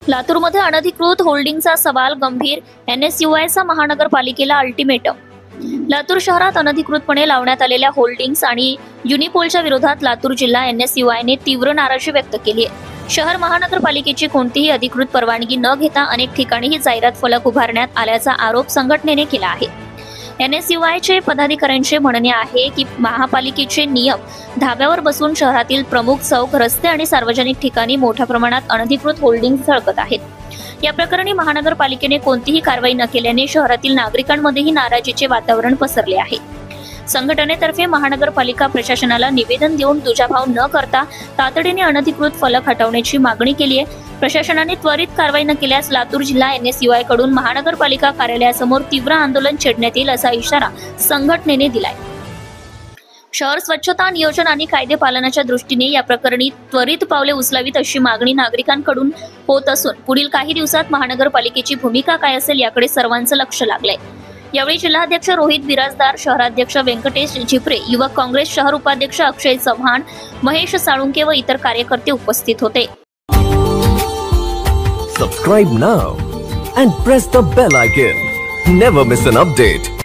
लातूरमध्ये अनधिकृत होल्डिंगचा सवाल गंभीर, NSUIचा महानगरपालिकेला अल्टिमेटम। लातूर शहरात अनधिकृतपणे लावण्यात आलेल्या होल्डिंग्स आणि युनिपोलच्या विरोधात लातूर जिल्हा NSUIने तीव्र नाराजी व्यक्त केली आहे। शहर महानगरपालिकेची कोणतीही अधिकृत परवानगी न घेता अनेक ठिकाणी ही जाहिरात फलक उभारण्यात आल्याचा आरोप संघटनेने केला आहे। NSUIचे पदाधिकाऱ्यांचे म्हणणे आहे की महापालिकेचे नियम धाब्यावर बसून शहरातील प्रमुख चौक, रस्ते आणि सार्वजनिक ठिकाणी मोठ्या प्रमाणात अनधिकृत होल्डिंग झळकत आहेत। या प्रकरणी महानगरपालिकेने कोणतीही कारवाई न केल्याने शहरातील नागरिकांमध्येही नाराजीचे वातावरण पसरले आहे। संघटनेतर्फे महानगरपालिका प्रशासनाला निवेदन देऊन दुजाभाव न करता तातडीने अनधिकृत फलक हटवण्याची मागणी केली आहे। प्रशासनाने त्वरित कारवाई न केल्यास लातूर जिल्हा NSUI कडून महानगरपालिका कार्यालयासमोर तीव्र आंदोलन छेडण्यात येईल असा इशारा संघटनेने दिलाय। शहर स्वच्छता नियोजन आणि कायदे पालनाच्या दृष्टीने या प्रकरणी त्वरित पावले उचलावीत अशी मागणी नागरिकांकडून होत असून पुढील काही दिवसात महानगरपालिकेची भूमिका काय असेल याकडे सर्वांचं लक्ष लागलंय। यावेळी जिल्हाध्यक्ष रोहित बिराजदार, शहराध्यक्ष व्यंकटेश झिपरे, युवक काँग्रेस शहर उपाध्यक्ष अक्षय चव्हाण, महेश साळुंके व इतर कार्यकर्ते उपस्थित होते। Subscribe now and press the bell icon. Never miss an update.